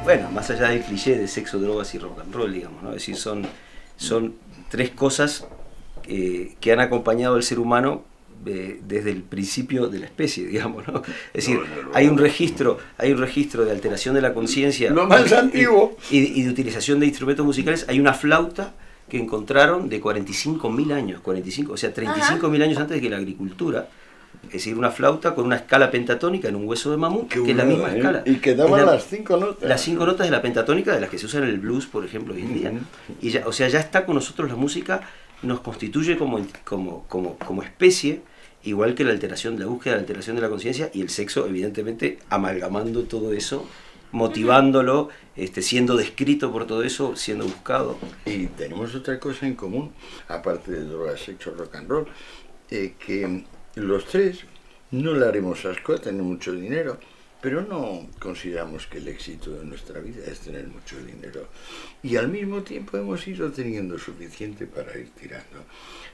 Bueno, más allá del cliché de sexo, drogas y rock and roll, digamos, ¿no? Es decir, son tres cosas que han acompañado al ser humano desde el principio de la especie, digamos, ¿no? Es decir, hay un registro de alteración de la conciencia, lo más antiguo, y de utilización de instrumentos musicales. Hay una flauta que encontraron de 45.000 años, 45, o sea, 35.000 años antes de que la agricultura. Es decir, una flauta con una escala pentatónica en un hueso de mamut, que es la misma escala. Y que daban las 5 notas. Las 5 notas de la pentatónica, de las que se usan en el blues, por ejemplo, hoy en día. Y ya, o sea, ya está con nosotros la música, nos constituye como especie, igual que la búsqueda de la alteración de la conciencia, y el sexo, evidentemente, amalgamando todo eso, motivándolo, siendo descrito por todo eso, siendo buscado. Y tenemos otra cosa en común, aparte de drogas, sexo, rock and roll, que los tres no le haremos asco a tener mucho dinero, pero no consideramos que el éxito de nuestra vida es tener mucho dinero. Y al mismo tiempo hemos ido teniendo suficiente para ir tirando.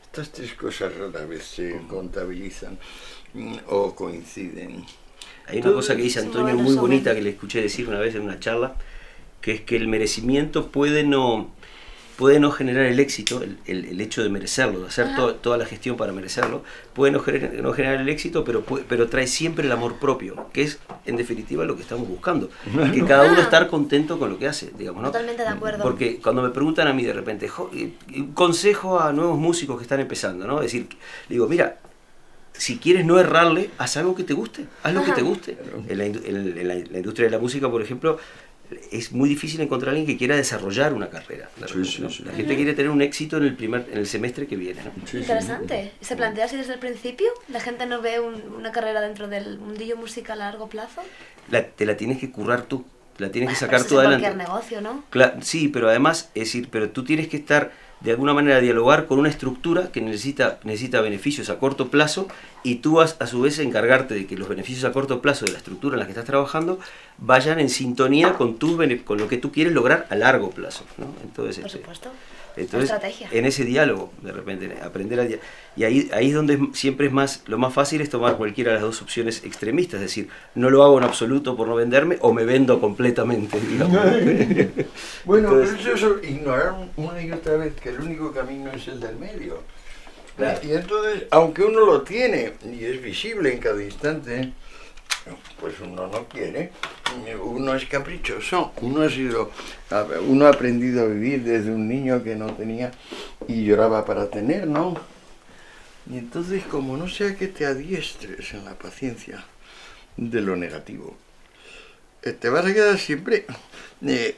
Estas tres cosas rara vez se contabilizan o coinciden. Hay una cosa que dice Antonio muy bonita, que le escuché decir una vez en una charla, que es que el merecimiento puede no generar el éxito, el hecho de merecerlo, de hacer toda la gestión para merecerlo, puede no generar el éxito, pero trae siempre el amor propio, que es en definitiva lo que estamos buscando, que cada uno estar contento con lo que hace, digamos, ¿no? Totalmente de acuerdo. Porque cuando me preguntan a mí de repente, un consejo a nuevos músicos que están empezando, ¿no? Es decir, digo, mira, si quieres no errarle, haz algo que te guste, haz lo que te guste. En la industria de la música, por ejemplo, es muy difícil encontrar a alguien que quiera desarrollar una carrera. La gente quiere tener un éxito en el semestre que viene, ¿no? Interesante. ¿Se plantea así desde el principio? ¿La gente no ve una carrera dentro del mundillo musical a largo plazo? Te la tienes que currar tú, la tienes que sacar tú tú adelante. Cualquier negocio, ¿no? Sí, pero además, es decir, pero tú tienes que estar de alguna manera dialogar con una estructura que necesita beneficios a corto plazo, y tú a su vez encargarte de que los beneficios a corto plazo de la estructura en la que estás trabajando vayan en sintonía con lo que tú quieres lograr a largo plazo, ¿no? Entonces, por supuesto. Entonces, en ese diálogo, de repente, aprender a dialogar. Y ahí es donde siempre lo más fácil es tomar cualquiera de las dos opciones extremistas, es decir, no lo hago en absoluto por no venderme, o me vendo completamente, digamos. Bueno, entonces, pero eso ignorar una y otra vez que el único camino es el del medio. Claro. Y entonces, aunque uno lo tiene y es visible en cada instante, pues uno no quiere, uno es caprichoso, uno ha aprendido a vivir desde un niño que no tenía y lloraba para tener, ¿no? Y entonces, como no sea que te adiestres en la paciencia de lo negativo, te vas a quedar siempre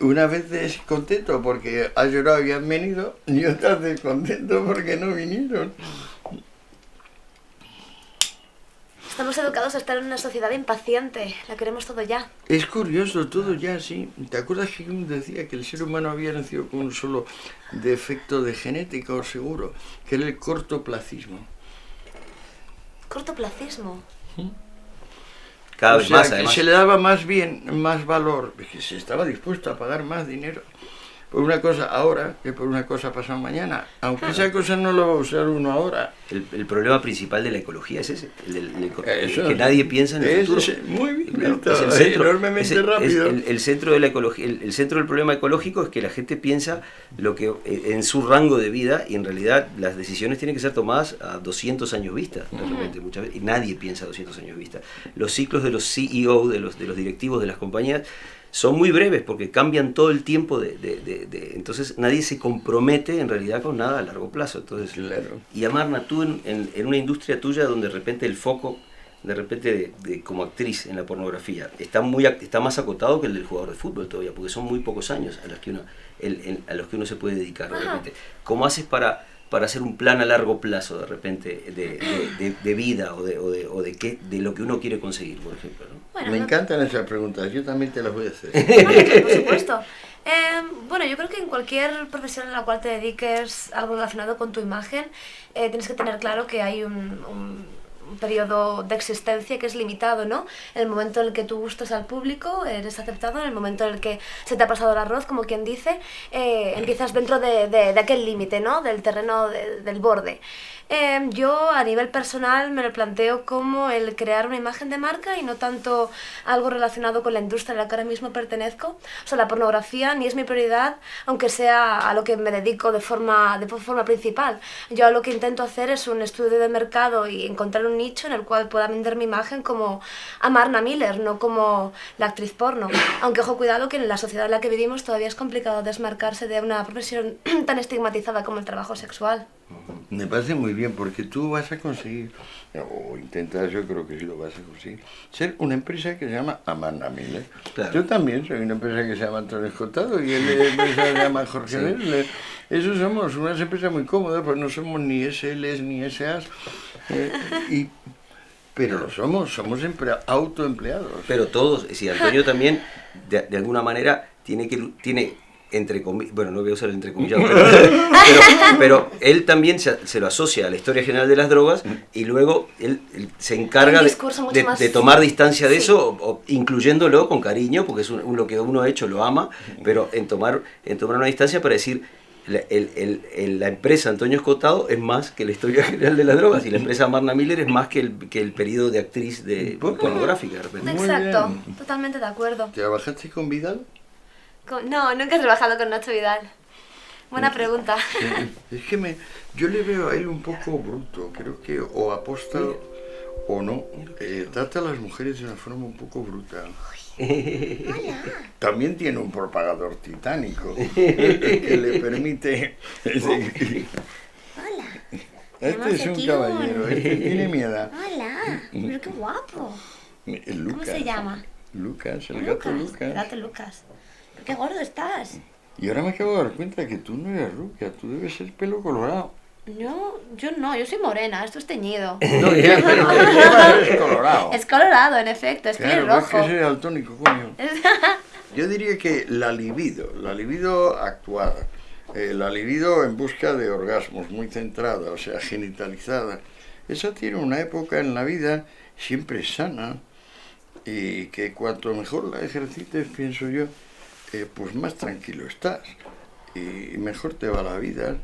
una vez descontento porque has llorado y han venido, y otras descontento porque no vinieron. Estamos educados a estar en una sociedad impaciente, la queremos todo ya. Es curioso, todo ya, sí. ¿Te acuerdas que Jung decía que el ser humano había nacido con un solo defecto de genética, o seguro, que era el cortoplacismo? ¿Cortoplacismo? Cada vez más, además. Que se le daba más valor, que se estaba dispuesto a pagar más dinero por una cosa ahora que por una cosa pasado mañana, aunque esa cosa no lo va a usar uno ahora. El problema principal de la ecología es ese, que nadie piensa en el futuro. Muy bien, claro, enormemente rápido. El centro de la ecología, el centro del problema ecológico es que la gente piensa lo que en su rango de vida, y en realidad las decisiones tienen que ser tomadas a 200 años vista, de repente, muchas veces, y nadie piensa a 200 años vista. Los ciclos de los CEO, de los directivos de las compañías, son muy breves porque cambian todo el tiempo entonces nadie se compromete en realidad con nada a largo plazo. Entonces, claro. Y Amarna, tú en una industria tuya donde de repente el foco, como actriz en la pornografía, está más acotado que el del jugador de fútbol todavía, porque son muy pocos años a los que uno se puede dedicar de repente. ¿Cómo haces para hacer un plan a largo plazo de repente de vida o de lo que uno quiere conseguir, por ejemplo, ¿no? Bueno, Me encantan esas preguntas, yo también te las voy a hacer. Bueno, por supuesto. Bueno, yo creo que en cualquier profesión en la cual te dediques algo relacionado con tu imagen, tienes que tener claro que hay un periodo de existencia que es limitado, ¿no? En el momento en el que tú gustas al público, eres aceptado, en el momento en el que se te ha pasado el arroz, como quien dice, empiezas dentro de aquel límite, ¿no? Del terreno del borde. Yo a nivel personal me lo planteo como el crear una imagen de marca y no tanto algo relacionado con la industria a la que ahora mismo pertenezco. O sea, la pornografía ni es mi prioridad, aunque sea a lo que me dedico de forma principal. Yo lo que intento hacer es un estudio de mercado y encontrar un nicho en el cual pueda vender mi imagen como Amarna Miller, no como la actriz porno. Aunque ojo, cuidado, que en la sociedad en la que vivimos todavía es complicado desmarcarse de una profesión tan estigmatizada como el trabajo sexual. Me parece muy bien, porque tú vas a conseguir, o intentas, yo creo que sí lo vas a conseguir, ser una empresa que se llama Amarna Miller. Claro. Yo también soy una empresa que se llama Antonio Escotado y él empresa se llama Jorge Nerle. Eso somos unas empresas muy cómodas, pues no somos ni SLs ni SAs, pero lo somos autoempleados. Pero todos, si Antonio también, de alguna manera, tiene entre comillas, bueno, no voy a usar el entrecomillado, pero él también se lo asocia a la historia general de las drogas y luego él se encarga de tomar distancia de eso, o incluyéndolo con cariño, porque es lo que uno ha hecho, lo ama, pero en tomar una distancia para decir, la empresa Antonio Escotado es más que la historia general de las drogas, y la empresa Amarna Miller es más que el periodo de actriz pornográfica, de repente. Exacto, totalmente de acuerdo. ¿Trabajaste con Vidal? No, nunca he trabajado con Nacho Vidal. Buena pregunta. Es que yo le veo a él un poco bruto, creo que o aposta o no. Trata a las mujeres de una forma un poco bruta. También tiene un propagador titánico que le permite... Hola. Este es un caballero, este tiene mi edad. Hola, pero qué guapo. ¿Cómo se llama? Lucas, el gato Lucas. El gato Lucas. ¡Qué gordo estás! Y ahora me acabo de dar cuenta que tú no eres rubia, tú debes ser pelo colorado. No, yo soy morena, esto es teñido. No, ya, pero es colorado. Es colorado, en efecto, es pelirrojo. Claro, es que soy daltónico, coño. Yo diría que la libido actuada, la libido en busca de orgasmos, muy centrada, o sea, genitalizada, esa tiene una época en la vida siempre sana, y que cuanto mejor la ejercites, pienso yo, pues más tranquilo estás y mejor te va la vida.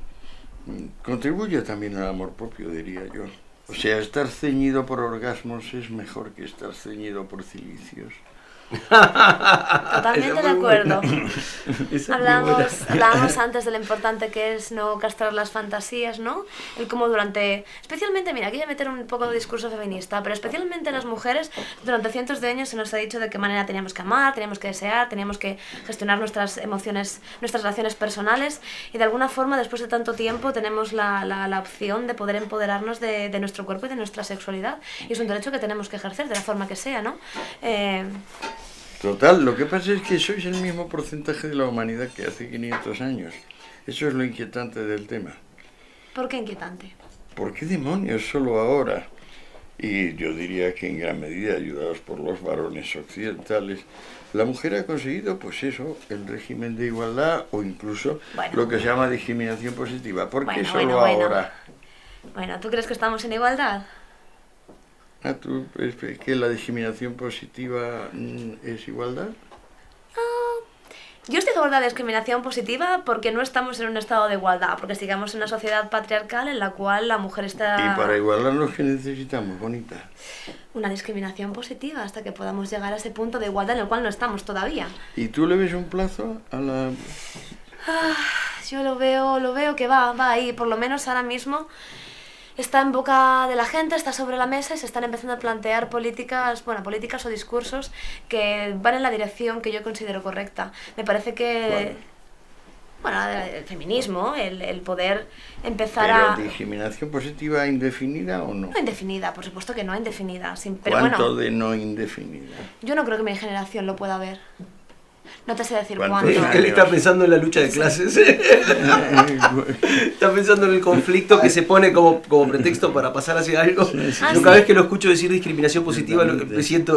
Contribuye también al amor propio, diría yo. O sea, estar ceñido por orgasmos es mejor que estar ceñido por cilicios. Totalmente de acuerdo. Hablábamos antes de lo importante que es no castrar las fantasías, ¿no? El cómo especialmente, mira, aquí voy a meter un poco de discurso feminista, pero especialmente las mujeres, durante cientos de años se nos ha dicho de qué manera teníamos que amar, teníamos que desear, teníamos que gestionar nuestras emociones, nuestras relaciones personales, y de alguna forma, después de tanto tiempo, tenemos la opción de poder empoderarnos de nuestro cuerpo y de nuestra sexualidad, y es un derecho que tenemos que ejercer de la forma que sea, ¿no? Total, lo que pasa es que sois el mismo porcentaje de la humanidad que hace 500 años. Eso es lo inquietante del tema. ¿Por qué inquietante? ¿Por qué demonios solo ahora? Y yo diría que en gran medida, ayudados por los varones occidentales, la mujer ha conseguido, pues eso, el régimen de igualdad o incluso lo que se llama discriminación positiva. ¿Por qué solo ahora? Bueno, ¿tú crees que estamos en igualdad? ¿Tú crees que la discriminación positiva es igualdad? Yo estoy a favor de la discriminación positiva porque no estamos en un estado de igualdad, porque sigamos en una sociedad patriarcal en la cual la mujer está... Y para igualarnos, ¿qué necesitamos, bonita? Una discriminación positiva hasta que podamos llegar a ese punto de igualdad en el cual no estamos todavía. ¿Y tú le ves un plazo a la...? Yo lo veo que va ahí, por lo menos ahora mismo... Está en boca de la gente, está sobre la mesa y se están empezando a plantear políticas o discursos que van en la dirección que yo considero correcta. Me parece que... el feminismo, el poder empezar a... ¿Pero discriminación positiva indefinida o no? No indefinida, por supuesto que no indefinida. Pero ¿cuánto de no indefinida? Yo no creo que mi generación lo pueda ver. No te sé decir ¿Cuántos cuándo. años? Él está pensando en la lucha de clases. Está pensando en el conflicto que se pone como pretexto para pasar hacia algo. Yo cada vez que lo escucho decir discriminación positiva,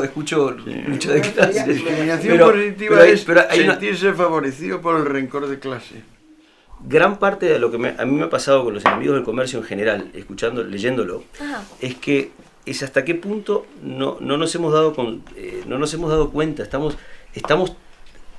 escucho lucha de clases. Discriminación positiva pero hay sentirse favorecido por el rencor de clase. Gran parte de lo que a mí me ha pasado con los enemigos del comercio en general, leyéndolo, es que es hasta qué punto no nos hemos dado cuenta, estamos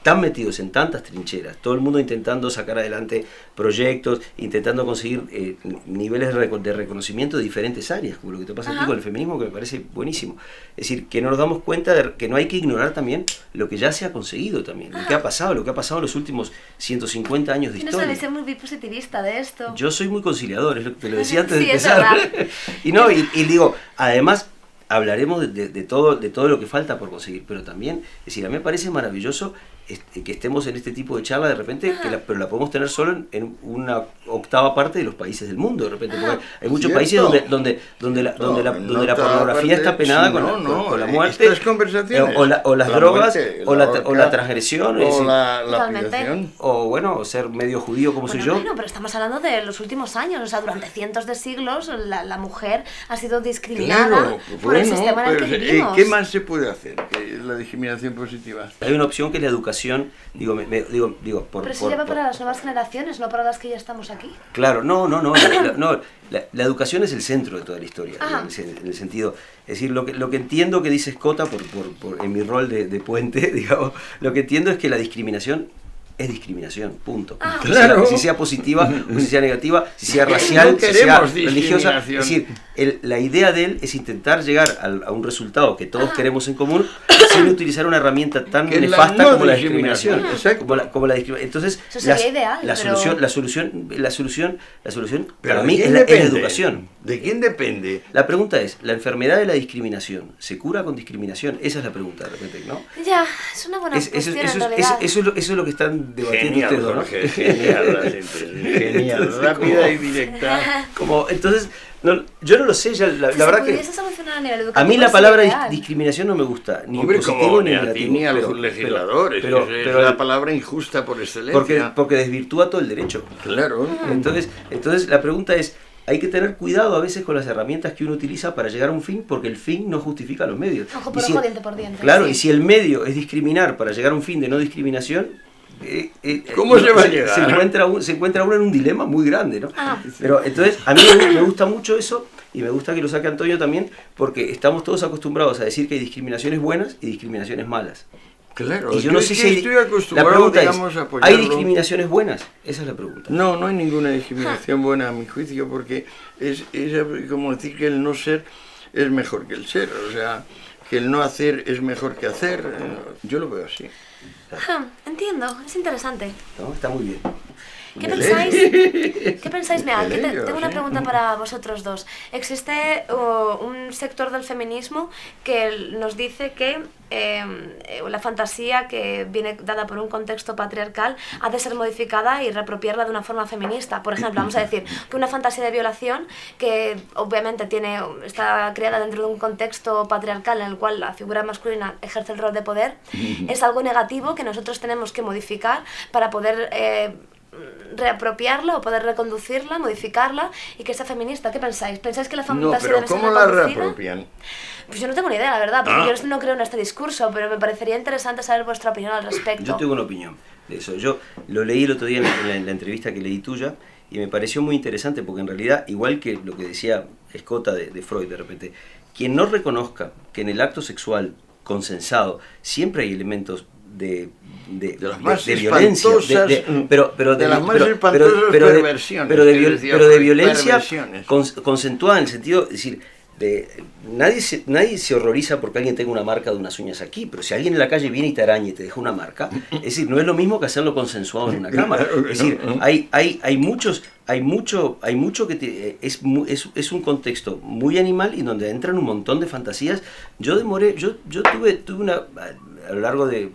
tan metidos en tantas trincheras, todo el mundo intentando sacar adelante proyectos, intentando conseguir niveles de reconocimiento de diferentes áreas, como lo que te pasa aquí con el feminismo, que me parece buenísimo. Es decir, que no nos damos cuenta de que no hay que ignorar también lo que ya se ha conseguido también, lo que ha pasado en los últimos 150 años de historia. Tienes una visión muy positivista de esto. Yo soy muy conciliador, te lo decía antes de Sí, empezar. y digo, además hablaremos de todo lo que falta por conseguir, pero también, es decir, a mí me parece maravilloso que estemos en este tipo de charla de repente, pero la podemos tener solo en una octava parte de los países del mundo, de repente, porque hay muchos países donde la pornografía está penada con la muerte, o las drogas, o la transgresión, o la privación, o bueno, ser medio judío como soy yo. Bueno, pero estamos hablando de los últimos años, o sea, durante cientos de siglos la mujer ha sido discriminada por el sistema en el que vivimos. ¿Qué más se puede hacer que la discriminación positiva? Hay una opción que es la educación. Pero se lleva para las nuevas generaciones, no para las que ya estamos aquí. Claro, no. La educación es el centro de toda la historia, en el sentido, es decir, lo que entiendo que dice Escota en mi rol de puente, digamos, lo que entiendo es que la discriminación es discriminación, punto. Claro. Si sea positiva, o si sea negativa, si sea racial, si sea religiosa. Es decir, la idea de él es intentar llegar a un resultado que todos queremos en común sin utilizar una herramienta tan nefasta como la discriminación. Como la discriminación. Entonces, eso sería ideal, la solución para mí es la educación. ¿De quién depende? La pregunta es, ¿la enfermedad de la discriminación se cura con discriminación? Esa es la pregunta de repente, ¿no? Ya, es una buena cuestión en realidad. Eso es lo que están debatiendo ustedes, ¿no? Jorge, genial la síntesis, genial, rápida y directa. Entonces, yo no lo sé, la verdad que a mí la palabra discriminación no me gusta, ni positivo ni negativo. Ni a los legisladores, pero es la palabra injusta por excelencia. Porque desvirtúa todo el derecho. Claro. Entonces la pregunta es, hay que tener cuidado a veces con las herramientas que uno utiliza para llegar a un fin, porque el fin no justifica los medios. Ojo por ojo, diente por diente. Claro, y si el medio es discriminar para llegar a un fin de no discriminación, ¿cómo se va a llegar? Se encuentra uno en un dilema muy grande, ¿no? Pero entonces, a mí me gusta mucho eso, y me gusta que lo saque Antonio también, porque estamos todos acostumbrados a decir que hay discriminaciones buenas y discriminaciones malas. Claro, y yo no sé si estoy acostumbrado, la pregunta digamos, es, a apoyarlo. ¿hay discriminaciones buenas? Esa es la pregunta. No hay ninguna discriminación buena a mi juicio, porque es como decir que el no ser es mejor que el ser, o sea, que el no hacer es mejor que hacer. Yo lo veo así. Entiendo, es interesante. No, está muy bien. ¿Qué pensáis? Mira, tengo una pregunta para vosotros dos. Existe un sector del feminismo que nos dice que la fantasía que viene dada por un contexto patriarcal ha de ser modificada y reapropiarla de una forma feminista. Por ejemplo, vamos a decir que una fantasía de violación que obviamente está creada dentro de un contexto patriarcal en el cual la figura masculina ejerce el rol de poder, es algo negativo que nosotros tenemos que modificar para poder reapropiarla o poder reconducirla, modificarla y que sea feminista. ¿Qué pensáis? ¿Pensáis que la fantasía debe ser reconducida? ¿Cómo la reapropian? Pues yo no tengo ni idea, la verdad, porque yo no creo en este discurso, pero me parecería interesante saber vuestra opinión al respecto. Yo tengo una opinión de eso. Yo lo leí el otro día en la entrevista que leí tuya y me pareció muy interesante porque en realidad, igual que lo que decía Escota de Freud de repente, quien no reconozca que en el acto sexual consensado siempre hay elementos de violencia, pero de violencia consensuada en el sentido, es decir, nadie se horroriza porque alguien tenga una marca de unas uñas aquí, pero si alguien en la calle viene y te araña y te deja una marca, es decir, no es lo mismo que hacerlo consensuado en una cámara. Es decir, hay mucho que es un contexto muy animal y donde entran un montón de fantasías. Yo tuve una, a lo largo de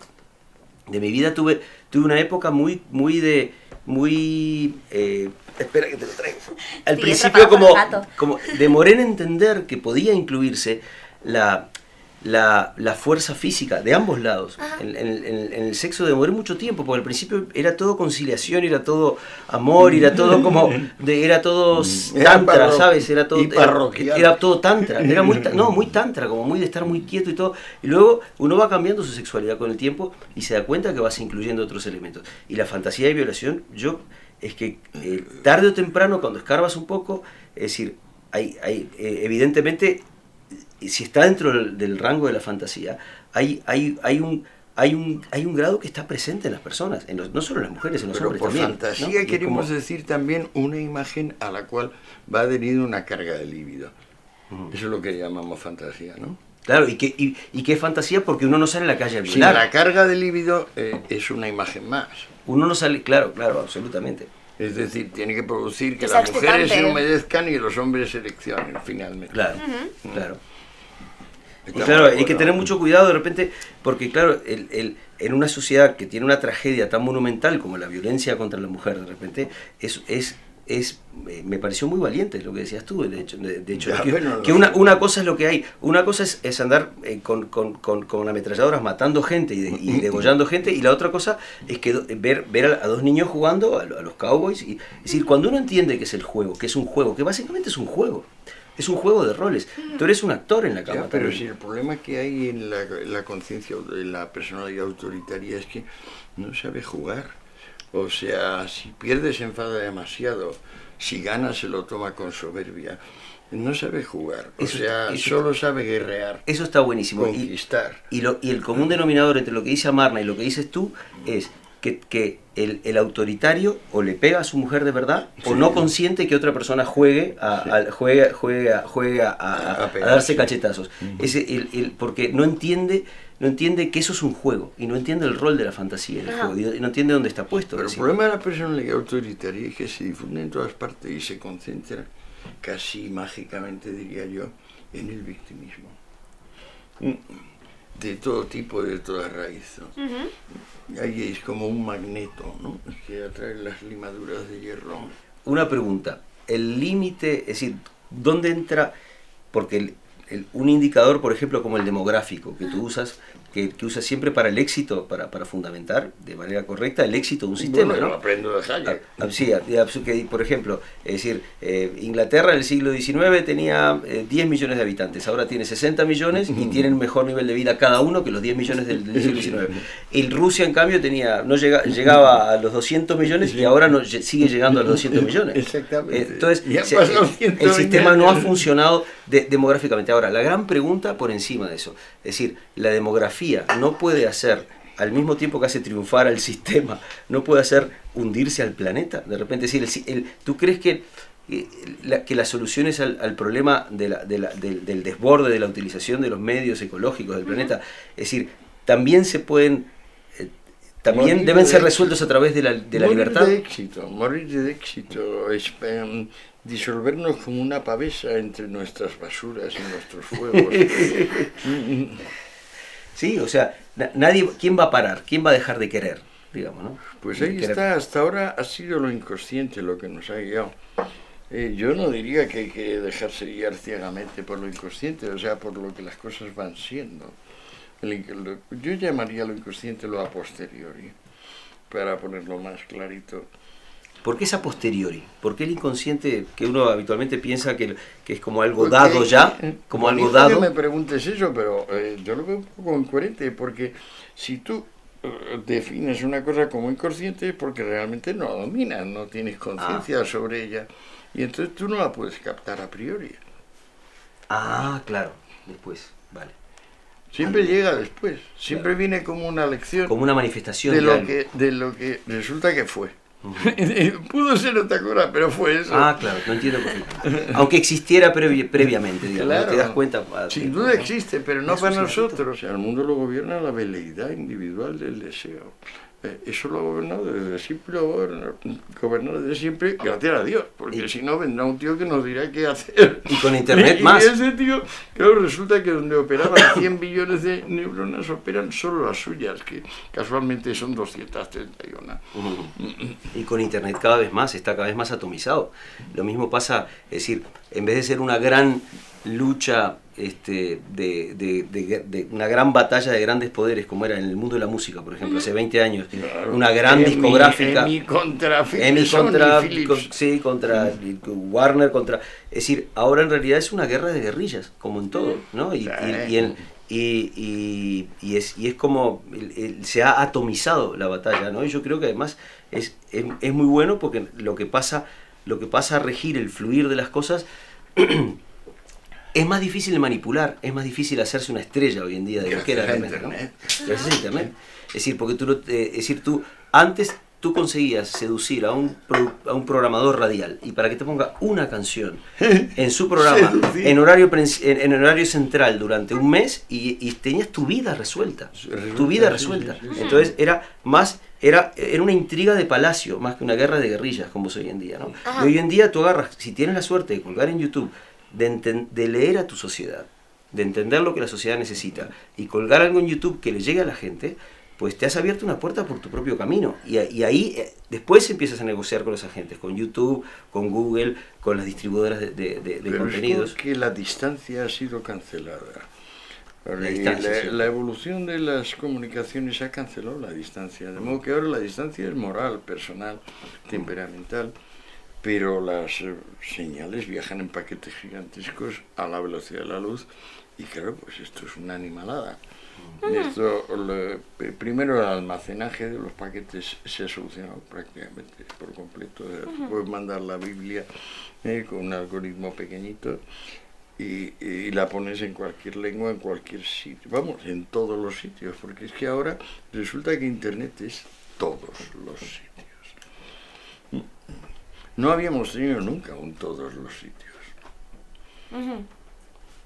mi vida tuve una época muy espera que te lo traigo. Al principio como demoré en entender que podía incluirse la fuerza física de ambos lados. En el sexo demoré mucho tiempo, porque al principio era todo conciliación, era todo amor, era todo como, era todo tantra, ¿sabes? Era todo tantra, era muy tantra, como muy de estar muy quieto y todo. Y luego uno va cambiando su sexualidad con el tiempo y se da cuenta que vas incluyendo otros elementos. Y la fantasía de violación, es que tarde o temprano, cuando escarbas un poco, es decir, evidentemente, si está dentro del rango de la fantasía, hay un grado que está presente en las personas, no solo en las mujeres, en los hombres también. Por fantasía, ¿no? Queremos decir también una imagen a la cual va adherida una carga de líbido. Eso es lo que llamamos fantasía, ¿no? Claro, y que es fantasía porque uno no sale a la calle a violar. Sí, la carga de líbido es una imagen más. Uno no sale, claro, absolutamente. Es decir, tiene que producir que las mujeres se humedezcan y los hombres se ereccionen, finalmente. Claro, claro. Y claro, hay que tener mucho cuidado de repente, porque claro, en una sociedad que tiene una tragedia tan monumental como la violencia contra la mujer, de repente, me pareció muy valiente lo que decías tú, de hecho ya, que una cosa es lo que hay, una cosa es andar con ametralladoras matando gente y degollando gente, y la otra cosa es que ver a dos niños jugando, a los cowboys, y es decir, cuando uno entiende que es el juego, que es un juego, que básicamente es un juego de roles, tú eres un actor en la cama. Ya, pero si el problema que hay en la conciencia de la personalidad autoritaria es que no sabe jugar. O sea, si pierde se enfada demasiado, si gana se lo toma con soberbia. No sabe jugar, solo sabe guerrear. Eso está buenísimo. Conquistar. Y el común denominador entre lo que dice Amarna y lo que dices tú es que el autoritario o le pega a su mujer de verdad, o no consiente que otra persona juegue a darse cachetazos. Porque no entiende que eso es un juego, y no entiende el rol de la fantasía del juego, y no entiende dónde está puesto. Pero el problema de la personalidad autoritaria es que se difunde en todas partes y se concentra casi mágicamente, diría yo, en el victimismo. De todo tipo, de toda raíz, ¿no? Ahí es como un magneto, ¿no? Que atrae las limaduras de hierro. Una pregunta, el límite, es decir, ¿dónde entra? Porque un indicador, por ejemplo, como el demográfico, que tú usas, que usas siempre para el éxito, para fundamentar de manera correcta el éxito de un sistema, bueno, ¿no? Lo aprendo de Hayek. Sí, que, por ejemplo, es decir, Inglaterra en el siglo XIX tenía 10 millones de habitantes, ahora tiene 60 millones y tienen mejor nivel de vida cada uno que los 10 millones del siglo XIX. Y Rusia, en cambio, llegaba a los 200 millones y ahora sigue llegando a los 200 millones. Exactamente. Entonces, el sistema no ha funcionado demográficamente. Ahora, la gran pregunta por encima de eso, es decir, la demografía no puede hacer, al mismo tiempo que hace triunfar al sistema, no puede hacer hundirse al planeta. De repente, es decir, ¿tú crees que las soluciones al problema del desborde de la utilización de los medios ecológicos del planeta, es decir, también se pueden, también deben ser resueltos a través de la libertad? Morir de éxito es disolvernos como una pavesa entre nuestras basuras y nuestros fuegos. Sí, o sea, ¿quién va a parar? ¿Quién va a dejar de querer? Digamos, ¿no? Pues ahí está, hasta ahora ha sido lo inconsciente lo que nos ha guiado. Yo no diría que hay que dejarse guiar ciegamente por lo inconsciente, o sea, por lo que las cosas van siendo. Yo llamaría lo inconsciente lo a posteriori, para ponerlo más clarito. ¿Por qué es a posteriori? ¿Por qué el inconsciente, que uno habitualmente piensa que es como algo dado ya? Como algo dado. No me preguntes eso, pero yo lo veo un poco incoherente, porque si tú defines una cosa como inconsciente es porque realmente no la dominas, no tienes conciencia sobre ella, y entonces tú no la puedes captar a priori. Ah, claro, después, vale. Siempre llega después, siempre viene como una lección. Como una manifestación de lo que resulta que fue. Pudo ser otra cosa, pero fue eso. Ah, claro, no entiendo por qué. Aunque existiera previamente, digamos, claro, te das cuenta. Sin duda existe, pero no para nosotros. O sea, el mundo lo gobierna la veleidad individual del deseo. Eso lo ha gobernado desde siempre, gobernado desde siempre, gracias a Dios, porque si no vendrá un tío que nos dirá qué hacer. Y con internet más. Y ese tío, claro, resulta que donde operaban 100 billones de neuronas operan solo las suyas, que casualmente son 231. Y con internet cada vez más, está cada vez más atomizado. Lo mismo pasa, es decir, en vez de ser una gran lucha de una gran batalla de grandes poderes, como era en el mundo de la música, por ejemplo, hace 20 años, claro. una gran discográfica, EMI contra sí, contra Warner, es decir, ahora en realidad es una guerra de guerrillas, como en todo, ¿no? Y es como se ha atomizado la batalla, ¿no? Y yo creo que además es muy bueno, porque lo que pasa a regir el fluir de las cosas es más difícil de manipular, es más difícil hacerse una estrella hoy en día de lo que era realmente, ¿no? Gracias a Internet. Es decir, porque tú antes tú conseguías seducir a un programador radial y para que te ponga una canción en su programa en horario central durante un mes y tenías tu vida resuelta. Entonces era una intriga de palacio más que una guerra de guerrillas como es hoy en día, ¿no? Y hoy en día tú agarras, si tienes la suerte de colgar en YouTube, de leer a tu sociedad, de entender lo que la sociedad necesita y colgar algo en YouTube que le llegue a la gente, pues te has abierto una puerta por tu propio camino y ahí después empiezas a negociar con los agentes, con YouTube, con Google, con las distribuidoras de Pero contenidos. Es porque la distancia ha sido cancelada. La evolución de las comunicaciones ha cancelado la distancia, de modo que ahora la distancia es moral, personal, temperamental, pero las señales viajan en paquetes gigantescos a la velocidad de la luz y claro, pues esto es una animalada. Primero el almacenaje de los paquetes se ha solucionado prácticamente por completo. Puedes mandar la Biblia con un algoritmo pequeñito y la pones en cualquier lengua, en cualquier sitio. Vamos, en todos los sitios, porque es que ahora resulta que Internet es todos los sitios. No habíamos tenido nunca un todos los sitios.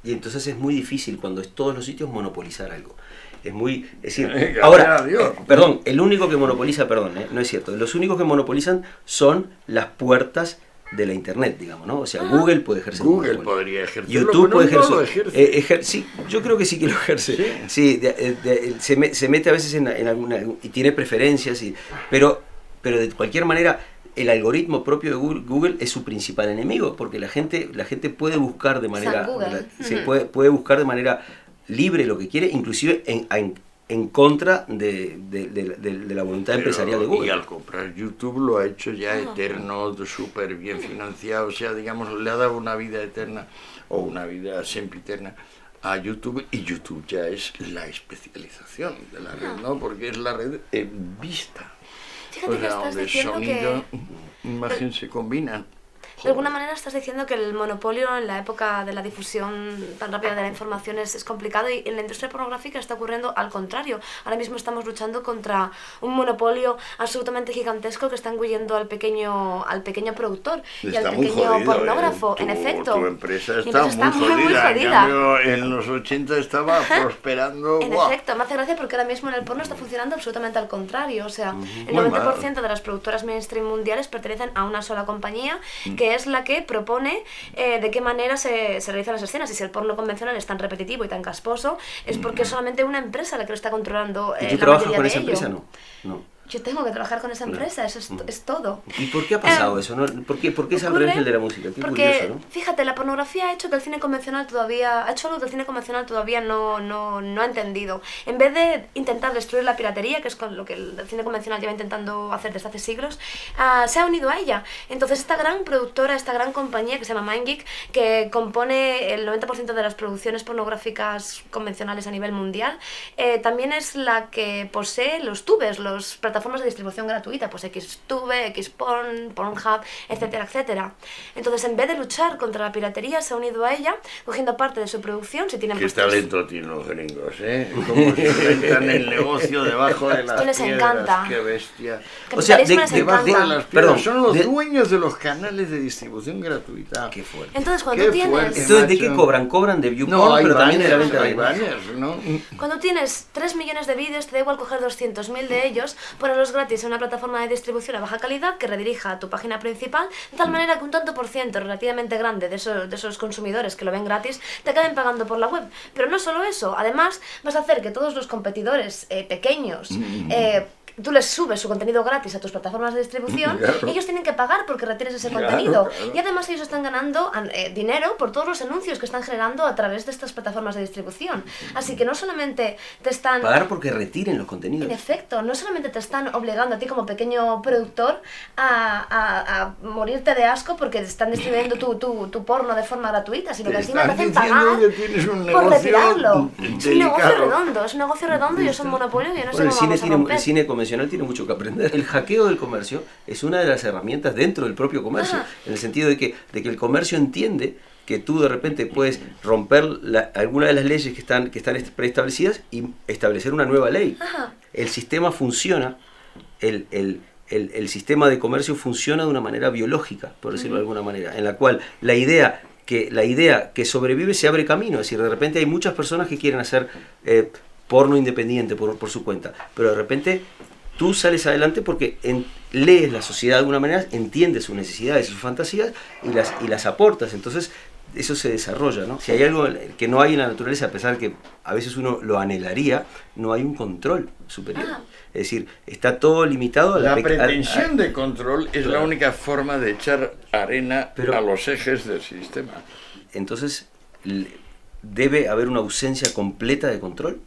Y entonces es muy difícil cuando es todos los sitios monopolizar algo. Es decir, ahora, perdón, el único que monopoliza, no es cierto, los únicos que monopolizan son las puertas de la Internet, digamos, ¿no? O sea, Google puede ejercer. Google podría ejercer. YouTube puede ejercer. Sí, yo creo que sí que lo ejerce. Sí, se mete a veces en alguna y tiene preferencias, pero de cualquier manera el algoritmo propio de Google es su principal enemigo, porque la gente puede buscar de manera puede buscar de manera libre lo que quiere, inclusive en contra de la voluntad empresarial de Google. Y al comprar YouTube lo ha hecho ya eterno, súper bien financiado, o sea, digamos, le ha dado una vida eterna o una vida sempiterna a YouTube, y YouTube ya es la especialización de la red, ¿no? Porque es la red vista. Fíjate que estás donde diciendo sonido, imagen se combinan. De alguna manera estás diciendo que el monopolio en la época de la difusión tan rápida de la información es complicado, y en la industria pornográfica está ocurriendo al contrario. Ahora mismo estamos luchando contra un monopolio absolutamente gigantesco que está engullendo al pequeño productor y al pequeño pornógrafo, en efecto. Tu empresa está muy jodida. En cambio, en los 80 estaba prosperando. En efecto, me hace gracia porque ahora mismo en el porno está funcionando absolutamente al contrario. O sea, el 90% de las productoras mainstream mundiales pertenecen a una sola compañía, que es la que propone de qué manera se realizan las escenas. Y si el porno convencional es tan repetitivo y tan casposo, es porque es solamente una empresa la que lo está controlando. ¿Y tú trabajas con esa empresa? No. Yo tengo que trabajar con esa empresa, eso es todo. ¿Y por qué ha pasado eso? ¿No? ¿Por qué es al revés el de la música? Qué porque, curioso, ¿no? Fíjate, la pornografía ha hecho que el cine convencional todavía, no ha entendido. En vez de intentar destruir la piratería, que es con lo que el cine convencional lleva intentando hacer desde hace siglos, se ha unido a ella. Entonces esta gran productora, esta gran compañía que se llama MindGeek, que compone el 90% de las producciones pornográficas convencionales a nivel mundial, también es la que posee los tubes, las plataformas de distribución gratuita, pues Xtube, Xporn, Pornhub, etcétera, etcétera. Entonces, en vez de luchar contra la piratería, se ha unido a ella, cogiendo parte de su producción. Si tienen qué talento tienen los gringos, ¿eh? Cómo se inventan el negocio debajo de las les piedras. Encanta. Qué bestia. O sea, debajo de las piedras. Son los dueños de los canales de distribución gratuita. Qué fuerte. Entonces, cuando tienes... Entonces, ¿de qué cobran? Cobran de viewporn, pero también de la venta de banners, ¿no? Cuando tienes 3 millones de vídeos, te da igual coger 200.000 de ellos, ponerlos gratis en una plataforma de distribución a baja calidad que redirija a tu página principal, de tal manera que un tanto por ciento relativamente grande de esos consumidores que lo ven gratis te acaben pagando por la web. Pero no solo eso, además vas a hacer que todos los competidores pequeños tú les subes su contenido gratis a tus plataformas de distribución, claro. Ellos tienen que pagar porque retires ese Claro, contenido. claro. Y además ellos están ganando dinero por todos los anuncios que están generando a través de estas plataformas de distribución. Así que no solamente te están... Pagar porque retiren los contenidos. En efecto, no solamente te están obligando a ti como pequeño productor a morirte de asco porque te están distribuyendo tu porno de forma gratuita, sino que encima te hacen pagar que tienes un por negocio retirarlo. Es un negocio delicado. redondo, es un negocio redondo y es un monopolio que no sé Bueno, cómo vamos a romper. el cine convencional tiene mucho que aprender. El hackeo del comercio es una de las herramientas dentro del propio comercio, en el sentido de que el comercio entiende que tú de repente puedes romper alguna de las leyes que están preestablecidas y establecer una nueva ley. Ajá. El sistema funciona, el sistema de comercio funciona de una manera biológica, por decirlo de alguna manera, en la cual la idea que sobrevive se abre camino. Es decir, de repente hay muchas personas que quieren hacer porno independiente por su cuenta, pero de repente tú sales adelante porque lees la sociedad de alguna manera, entiendes sus necesidades, sus fantasías y las aportas. Entonces eso se desarrolla, ¿no? Si hay algo que no hay en la naturaleza, a pesar que a veces uno lo anhelaría, no hay un control superior. Es decir, está todo limitado a La pretensión de control es Claro. la única forma de echar arena a los ejes del sistema. Entonces, ¿debe haber una ausencia completa de control?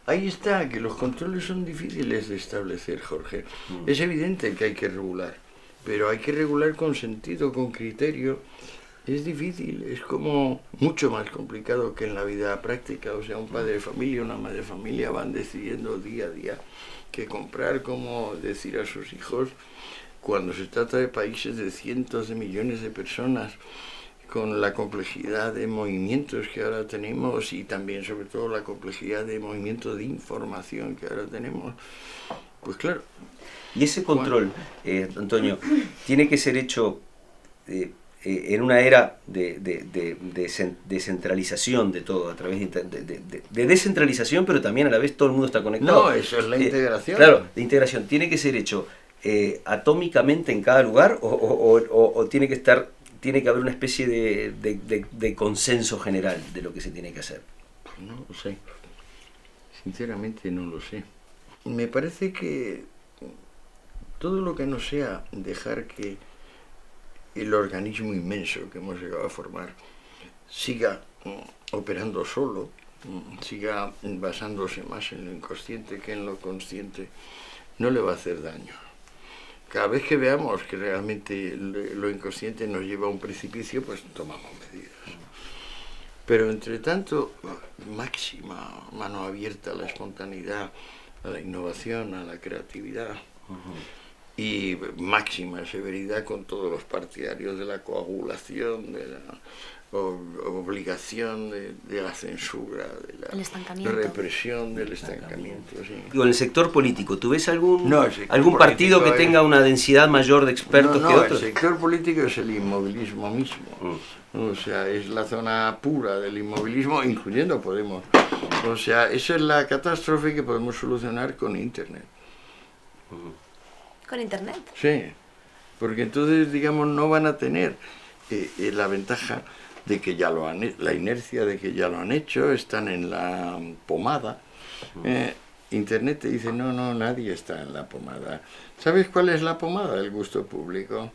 Ahí está, que los controles son difíciles de establecer, Jorge. Es evidente que hay que regular, pero hay que regular con sentido, con criterio. Es difícil, es como mucho más complicado que en la vida práctica. O sea, un padre de familia, una madre de familia van decidiendo día a día qué comprar, cómo decir a sus hijos, cuando se trata de países de cientos de millones de personas, con la complejidad de movimientos que ahora tenemos y también sobre todo la complejidad de movimiento de información que ahora tenemos, pues claro. Y ese control, Antonio, tiene que ser hecho en una era de centralización de todo, a través de descentralización, pero también a la vez todo el mundo está conectado. No, eso es la integración. Claro, de integración. ¿Tiene que ser hecho atómicamente en cada lugar o tiene que haber una especie de consenso general de lo que se tiene que hacer? No lo sé. Sinceramente no lo sé. Me parece que todo lo que no sea dejar que el organismo inmenso que hemos llegado a formar siga operando solo, siga basándose más en lo inconsciente que en lo consciente, no le va a hacer daño. Cada vez que veamos que realmente lo inconsciente nos lleva a un precipicio, pues tomamos medidas. Pero entre tanto, máxima mano abierta a la espontaneidad, a la innovación, a la creatividad. Y máxima severidad con todos los partidarios de la coagulación, de la obligación, de la censura, de la represión, del estancamiento. Sí. Digo, en el sector político, ¿tú ves algún político partido que tenga una densidad mayor de expertos que otros? El sector político es el inmovilismo mismo. O sea, es la zona pura del inmovilismo, incluyendo Podemos. O sea, esa es la catástrofe que podemos solucionar con Internet. ¿Con Internet? Sí, porque entonces, digamos, no van a tener la ventaja de que ya lo han la inercia de que ya lo han hecho, están en la pomada. Internet te dice, no, nadie está en la pomada. ¿Sabes cuál es la pomada? El gusto público.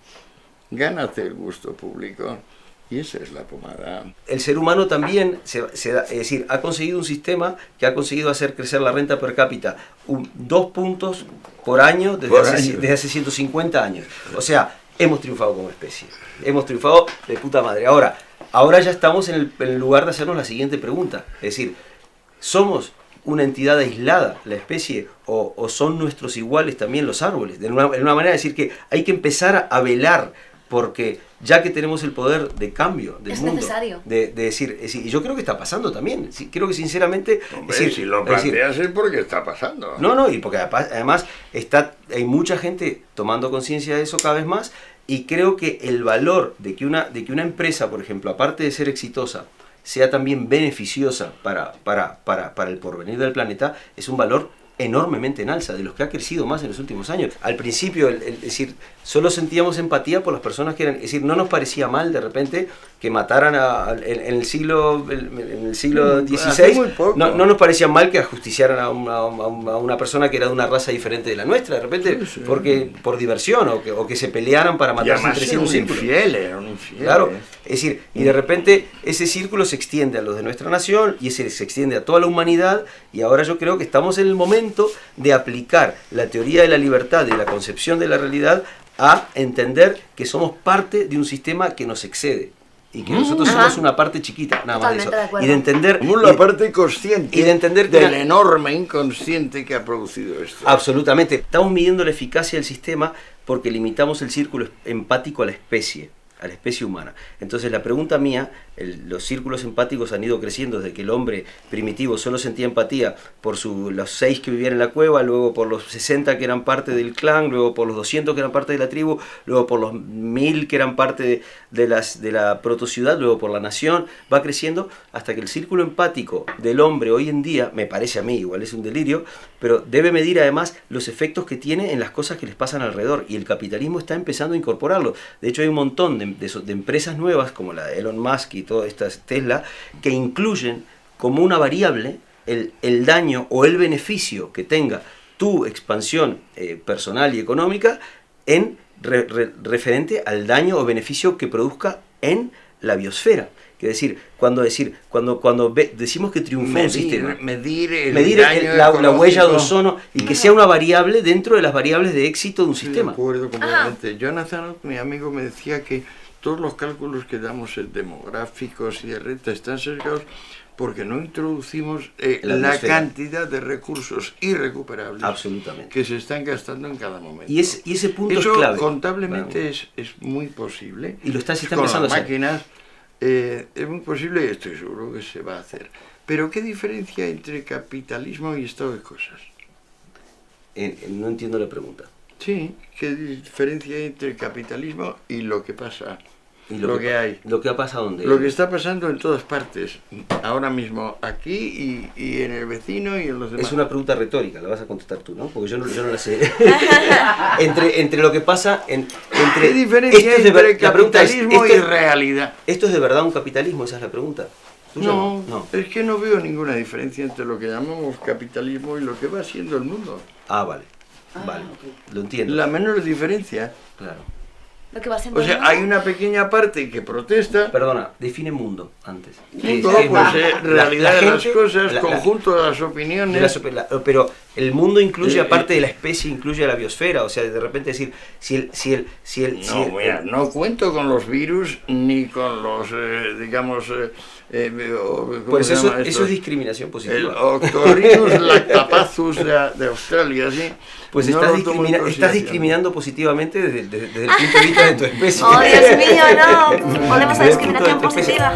Gánate el gusto público. Y esa es la pomada. El ser humano también, es decir, ha conseguido un sistema que ha conseguido hacer crecer la renta per cápita 2 puntos por año desde hace 150 años. O sea, hemos triunfado como especie. Hemos triunfado de puta madre. Ahora ya estamos en el lugar de hacernos la siguiente pregunta. Es decir, ¿somos una entidad aislada, la especie, o son nuestros iguales también los árboles? De una manera de decir que hay que empezar a velar porque ya que tenemos el poder de cambio del mundo, necesario. De decir, y yo creo que está pasando también, creo que sinceramente... Hombre, si lo planteas es porque está pasando. No, y porque además hay mucha gente tomando conciencia de eso cada vez más, y creo que el valor de que una empresa, por ejemplo, aparte de ser exitosa, sea también beneficiosa para el porvenir del planeta, es un valor enormemente en alza, de los que ha crecido más en los últimos años. Al principio, es decir, solo sentíamos empatía por las personas que eran, es decir, no nos parecía mal de repente que mataran en el siglo XVI, no nos parecía mal que ajusticiaran a una persona que era de una raza diferente de la nuestra, de repente, porque por diversión, o que se pelearan para matarse entre sí en un círculo. Era un infiel. Claro, es decir, y de repente ese círculo se extiende a los de nuestra nación y se extiende a toda la humanidad, y ahora yo creo que estamos en el momento de aplicar la teoría de la libertad y la concepción de la realidad a entender que somos parte de un sistema que nos excede y que nosotros somos una parte chiquita, nada más de eso. Y de entender la parte consciente y de entender del enorme inconsciente que ha producido esto. Absolutamente. Estamos midiendo la eficacia del sistema porque limitamos el círculo empático a la especie humana. Entonces la pregunta mía, los círculos empáticos han ido creciendo desde que el hombre primitivo solo sentía empatía por los 6 que vivían en la cueva, luego por los 60 que eran parte del clan, luego por los 200 que eran parte de la tribu, luego por los 1000 que eran parte de la protociudad, luego por la nación, va creciendo hasta que el círculo empático del hombre hoy en día, me parece a mí, igual es un delirio, pero debe medir además los efectos que tiene en las cosas que les pasan alrededor, y el capitalismo está empezando a incorporarlo. De hecho hay un montón de empresas nuevas como la de Elon Musk y todas estas Tesla que incluyen como una variable el daño o el beneficio que tenga tu expansión personal y económica en referente al daño o beneficio que produzca en la biosfera. Es decir, cuando decimos que triunfó un sistema, medir la huella de ozono y que sea una variable dentro de las variables de éxito de un sistema. De acuerdo completamente. Jonathan, mi amigo, me decía que todos los cálculos que damos demográficos y de renta están sesgados porque no introducimos la cantidad de recursos irrecuperables que se están gastando en cada momento. Y ese punto eso es clave. Contablemente es muy posible. Y lo está con empezando las a hacer. Máquinas es muy posible y estoy seguro que se va a hacer. Pero ¿qué diferencia hay entre capitalismo y estado de cosas? No entiendo la pregunta. Sí, ¿qué diferencia hay entre el capitalismo y lo que pasa? Y lo que hay. Lo que ha pasado ¿dónde? Lo que está pasando en todas partes, ahora mismo aquí y en el vecino y en los demás. Es una pregunta retórica, la vas a contestar tú, ¿no? Porque yo no la sé. entre lo que pasa... ¿Qué diferencia hay entre capitalismo y realidad? ¿Esto es de verdad un capitalismo? Esa es la pregunta. No, es que no veo ninguna diferencia entre lo que llamamos capitalismo y lo que va siendo el mundo. Ah, vale. Vale, lo entiendo. La menor diferencia. Claro. Lo que va siendo O sea, hay una pequeña parte que protesta. Perdona, define mundo antes. Mundo, realidad de las cosas, conjunto de las opiniones. Pero el mundo incluye, aparte de la especie, incluye a la biosfera. O sea, de repente decir, no cuento con los virus ni con los, pues eso es discriminación positiva. El Octorhinus lactapazus de Australia, ¿sí? Pues no estás discriminando positivamente desde el punto de vista de tu especie. ¡Oh, Dios mío, no! Volvemos a discriminación positiva.